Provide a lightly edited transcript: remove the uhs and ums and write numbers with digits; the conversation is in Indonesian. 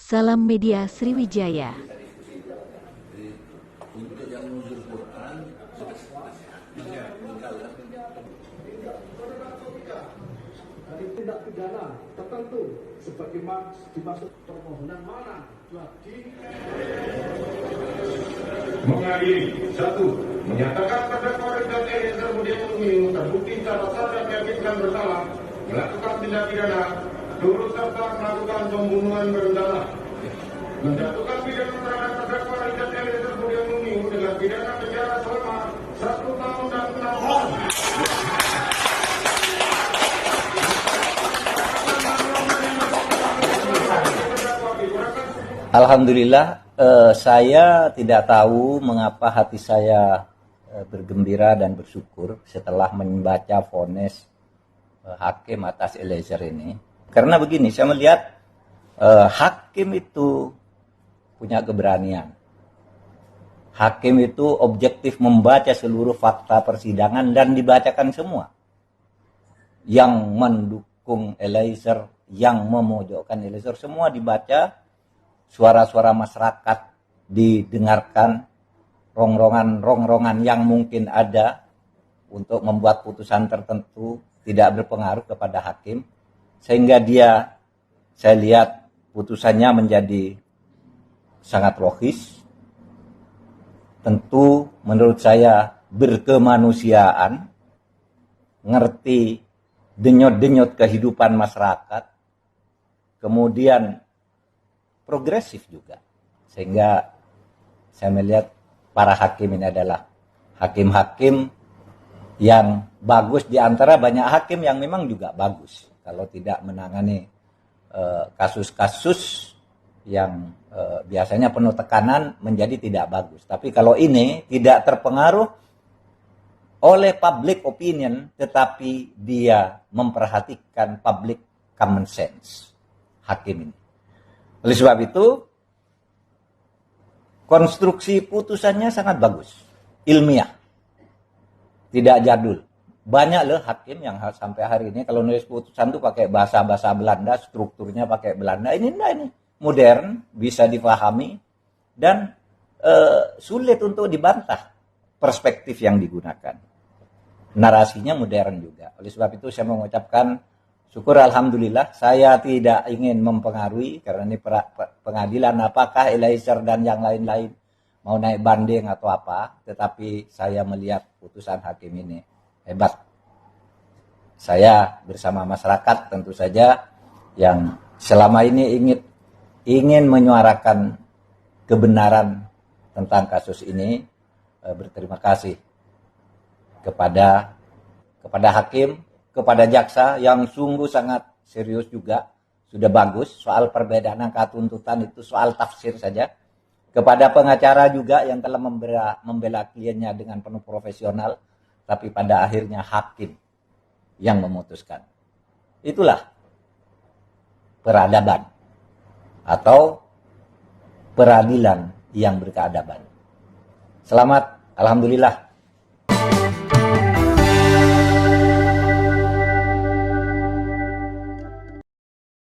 Salam Media Sriwijaya. Dari tindak pidana tertentu sebagaimana dimaksud permohonan mana lagi mengadili. 1. Menyatakan terdakwa Richard Eliezer Budiang Lumiu terbukti secara sah dan meyakinkan bersalah melakukan tindak pidana turut serta melakukan pembunuhan berencana, menjatuhkan pidana terhadap terdakwa Richard Eliezer Budiang Lumiu dengan pidana penjara selama 1 tahun dan 6 bulan. Alhamdulillah, saya tidak tahu mengapa hati saya bergembira dan bersyukur setelah membaca vonis hakim atas Eliezer ini. Karena begini, saya melihat hakim itu punya keberanian. Hakim itu objektif membaca seluruh fakta persidangan dan dibacakan semua. Yang mendukung Eliezer, yang memojokkan Eliezer, semua dibaca. Suara-suara masyarakat didengarkan, rongrongan yang mungkin ada untuk membuat putusan tertentu tidak berpengaruh kepada hakim, sehingga saya lihat putusannya menjadi sangat logis, tentu menurut saya berkemanusiaan, ngerti denyut-denyut kehidupan masyarakat, kemudian progresif juga, sehingga saya melihat para hakim ini adalah hakim-hakim yang bagus, di antara banyak hakim yang memang juga bagus kalau tidak menangani kasus-kasus yang biasanya penuh tekanan menjadi tidak bagus. Tapi kalau ini tidak terpengaruh oleh public opinion, tetapi dia memperhatikan public common sense, hakim ini. Oleh sebab itu, konstruksi putusannya sangat bagus, ilmiah, tidak jadul. Banyak loh hakim yang sampai hari ini kalau nulis putusan tuh pakai bahasa-bahasa Belanda, strukturnya pakai Belanda. Ini modern, bisa dipahami, dan sulit untuk dibantah perspektif yang digunakan. Narasinya modern juga. Oleh sebab itu saya mengucapkan syukur, alhamdulillah. Saya tidak ingin mempengaruhi karena ini pengadilan apakah Eliezer dan yang lain-lain mau naik banding atau apa, tetapi saya melihat putusan hakim ini hebat. Saya bersama masyarakat tentu saja yang selama ini ingin menyuarakan kebenaran tentang kasus ini, berterima kasih kepada hakim, kepada jaksa yang sungguh sangat serius juga, sudah bagus. Soal perbedaan angka tuntutan itu soal tafsir saja. Kepada pengacara juga yang telah membela kliennya dengan penuh profesional, tapi pada akhirnya hakim yang memutuskan. Itulah peradaban atau peradilan yang berkeadaban. Selamat, alhamdulillah.